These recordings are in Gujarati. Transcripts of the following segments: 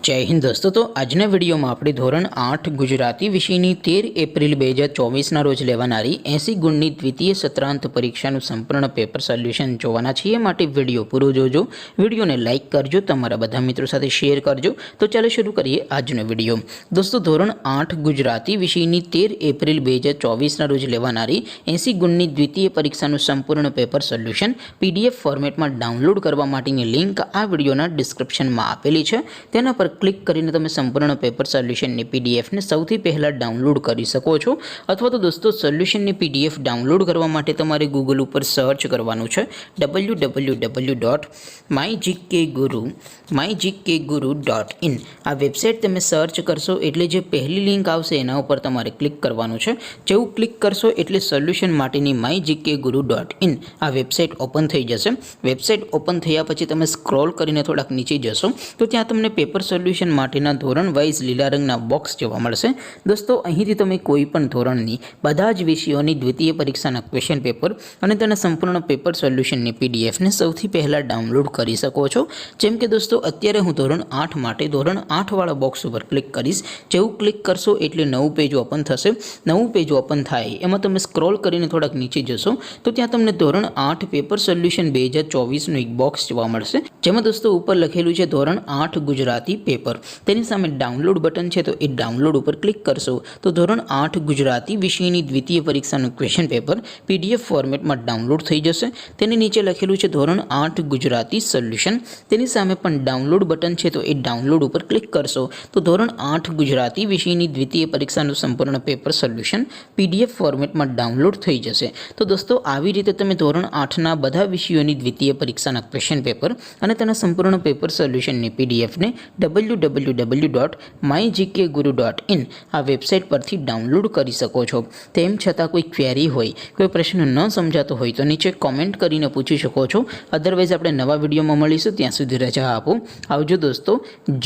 जय हिंद दोस्तों। तो આજના વિડીયોમાં આપણે ધોરણ 8 ગુજરાતી વિષયની 13 એપ્રિલ 2024ના રોજ લેવાનારી 80 ગુણની દ્વિતીય સત્રાંત પરીક્ષાનું સંપૂર્ણ પેપર સોલ્યુશન જોવાના છીએ। માટે વિડીયો પૂરો જોજો, વિડીયોને લાઇક કરજો, તમારા બધા મિત્રો સાથે શેર કરજો। તો ચાલો શરૂ કરીએ આજનો વિડીયો। દોસ્તો ધોરણ 8 ગુજરાતી વિષયની 13 એપ્રિલ 2024ના રોજ લેવાનારી 80 ગુણની દ્વિતીય પરીક્ષાનું સંપૂર્ણ પેપર સોલ્યુશન પીડીએફ ફોર્મેટમાં ડાઉનલોડ કરવા માટેની લિંક આ વિડીયોના ડિસ્ક્રિપ્શનમાં આપેલી છે। તેના પર ક્લિક કરીને તમે સંપૂર્ણ પેપર સોલ્યુશનની પીડીએફને સૌથી પહેલાં ડાઉનલોડ કરી શકો છો। અથવા તો દોસ્તો સોલ્યુશનની પીડીએફ ડાઉનલોડ કરવા માટે તમારે ગૂગલ ઉપર સર્ચ કરવાનું છે www.mygkguru.in। આ વેબસાઇટ તમે સર્ચ કરશો એટલે જે પહેલી લિંક આવશે એના ઉપર તમારે ક્લિક કરવાનું છે। જેવું ક્લિક કરશો એટલે સોલ્યુશન માટેની mygkguru.in આ વેબસાઇટ ઓપન થઈ જશે। વેબસાઇટ ઓપન થયા પછી તમે સ્ક્રોલ કરીને થોડાક નીચે જશો તો ત્યાં તમને પેપર સોલ્યુશન માટેના ધોરણ વાઇઝ લીલા રંગના બોક્સ જોવા મળશે। દોસ્તો અહીંથી તમે કોઈ પણ ધોરણની બધા જ વિષયોની દ્વિતીય પરીક્ષાના ક્વેશ્ચન પેપર અને તેના સંપૂર્ણ પેપર સોલ્યુશનની પીડીએફને સૌથી પહેલાં ડાઉનલોડ કરી શકો છો। જેમ કે દોસ્તો અત્યારે હું ધોરણ 8 માટે ધોરણ 8 વાળા બોક્સ ઉપર ક્લિક કરીશ। જેવું ક્લિક કરશો એટલે નવું પેજ ઓપન થશે। નવું પેજ ઓપન થાય એમાં તમે સ્ક્રોલ કરીને થોડાક નીચે જશો તો ત્યાં તમને ધોરણ 8 પેપર સોલ્યુશન 2024નું એક બોક્સ જોવા મળશે। જેમાં દોસ્તો ઉપર લખેલું છે ધોરણ 8 ગુજરાતી પેપર। તેની સામે ડાઉનલોડ બટન છે તો એ ડાઉનલોડ ઉપર ક્લિક કરશો તો ધોરણ 8 ગુજરાતી વિષયની દ્વિતીય પરીક્ષાનું ક્વેશ્ચન પેપર પીડીએફ ફોર્મેટમાં ડાઉનલોડ થઈ જશે। તેની નીચે લખેલું છે ધોરણ 8 ગુજરાતી સોલ્યુશન। તેની સામે પણ ડાઉનલોડ બટન છે તો એ ડાઉનલોડ ઉપર ક્લિક કરશો તો ધોરણ 8 ગુજરાતી વિષયની દ્વિતીય પરીક્ષાનું સંપૂર્ણ પેપર સોલ્યુશન પીડીએફ ફોર્મેટમાં ડાઉનલોડ થઈ જશે। તો દોસ્તો આવી રીતે તમે ધોરણ 8ના બધા વિષયોની દ્વિતીય પરીક્ષાના ક્વેશ્ચન પેપર અને તેના સંપૂર્ણ પેપર સોલ્યુશનની પીડીએફને www.mygkguru.in આ વેબસાઇટ પરથી ડાઉનલોડ કરી શકો છો। તેમ છતાં કોઈ ક્વેરી હોય, કોઈ પ્રશ્ન ન સમજાતો હોય તો નીચે કોમેન્ટ કરીને પૂછી શકો છો। અધરવાઇઝ આપણે નવા વિડીયોમાં મળીશું, ત્યાં સુધી રજા આપો। આવજો દોસ્તો,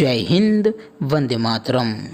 જય હિન્દ, વંદે માતરમ।